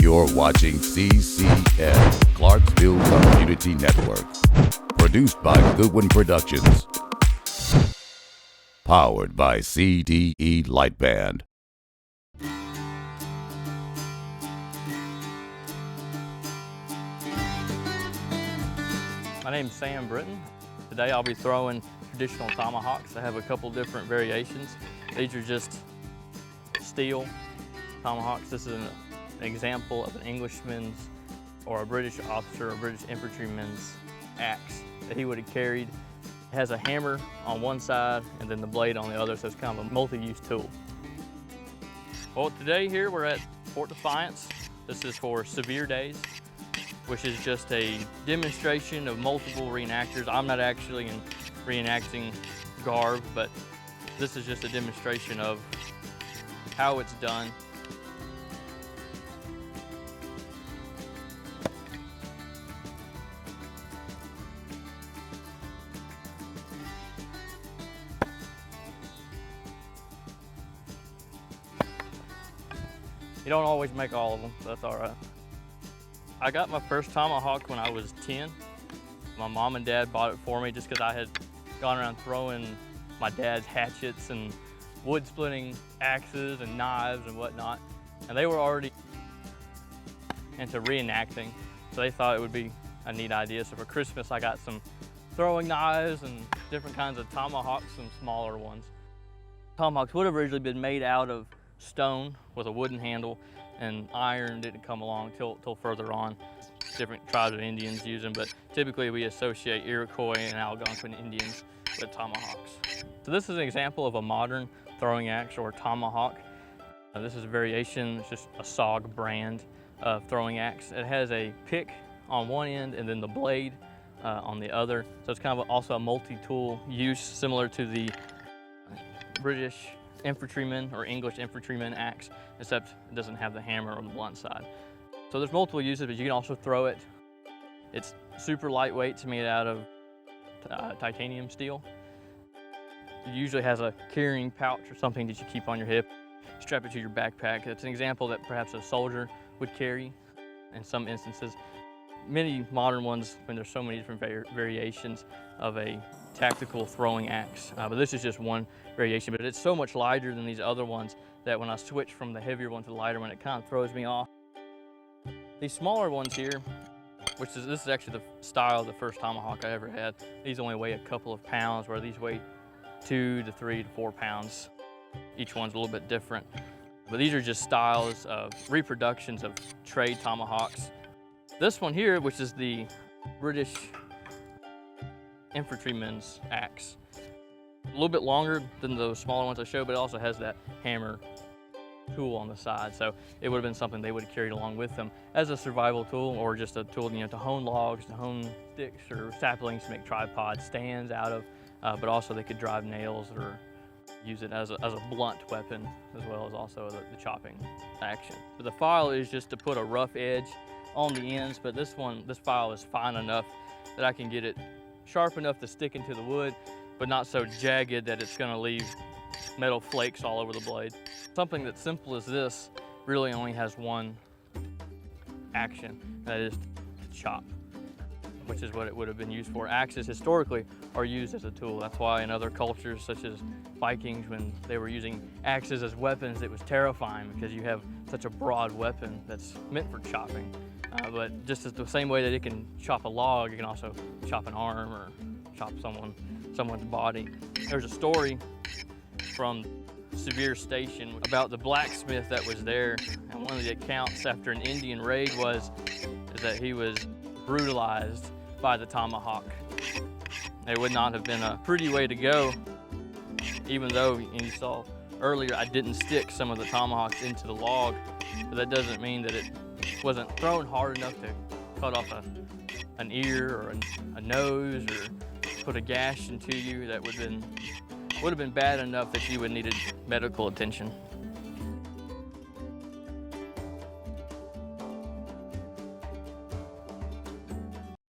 You're watching CCN, Clarksville Community Network. Produced by Goodwin Productions. Powered by CDE Lightband. My name's Sam Britton. Today I'll be throwing traditional tomahawks. I have a couple different variations. These are just steel tomahawks. This is an example of an Englishman's or a British officer or British infantryman's axe that he would have carried. It has a hammer on one side and then the blade on the other, so it's kind of a multi-use tool. Well, today here we're at Fort Defiance. This is for Severe Days, which is just a demonstration of multiple reenactors. I'm not actually in reenacting garb, but this is just a demonstration of how it's done. You don't always make all of them, so that's all right. I got my first tomahawk when I was 10. My mom and dad bought it for me just because I had gone around throwing my dad's hatchets and wood splitting axes and knives and whatnot. And they were already into reenacting, so they thought it would be a neat idea. So for Christmas, I got some throwing knives and different kinds of tomahawks, some smaller ones. Tomahawks would have originally been made out of stone with a wooden handle, and iron didn't come along till further on. Different tribes of Indians use them, but typically we associate Iroquois and Algonquin Indians with tomahawks. So this is an example of a modern throwing axe or tomahawk. This is a variation, it's just a SOG brand of throwing axe. It has a pick on one end and then the blade on the other. So it's kind of also a multi-tool use, similar to the British infantryman or English infantryman axe, except it doesn't have the hammer on the blunt side. So there's multiple uses, but you can also throw it. It's super lightweight. It's made out of titanium steel. It usually has a carrying pouch or something that you keep on your hip. Strap it to your backpack. It's an example that perhaps a soldier would carry in some instances. Many modern ones, when there's so many different variations of a tactical throwing axe, but this is just one variation, but it's so much lighter than these other ones that when I switch from the heavier one to the lighter one, it kind of throws me off. These smaller ones here, this is actually the style of the first tomahawk I ever had. These only weigh a couple of pounds, where these weigh 2 to 3 to 4 pounds. Each one's a little bit different, but these are just styles of reproductions of trade tomahawks. This one here, which is the British infantryman's axe, a little bit longer than those smaller ones I showed, but it also has that hammer tool on the side. So it would have been something they would have carried along with them as a survival tool, or just a tool, to hone logs, to hone sticks or saplings to make tripods, stands out of, but also they could drive nails or use it as a blunt weapon, as well as also the chopping action. But the file is just to put a rough edge on the ends, but this file is fine enough that I can get it sharp enough to stick into the wood, but not so jagged that it's gonna leave metal flakes all over the blade. Something that's simple as this really only has one action, that is to chop, which is what it would have been used for. Axes historically are used as a tool. That's why in other cultures, such as Vikings, when they were using axes as weapons, it was terrifying because you have such a broad weapon that's meant for chopping. But just as the same way that it can chop a log, it can also chop an arm or chop someone's body. There's a story from Sevier Station about the blacksmith that was there, and one of the accounts after an Indian raid is that he was brutalized by the tomahawk. It would not have been a pretty way to go, even though, and you saw earlier, I didn't stick some of the tomahawks into the log, but that doesn't mean that it wasn't thrown hard enough to cut off an ear or a nose or put a gash into you. That would have been bad enough that you would needed medical attention.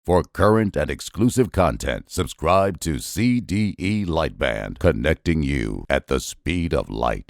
For current and exclusive content, subscribe to CDE Lightband, connecting you at the speed of light.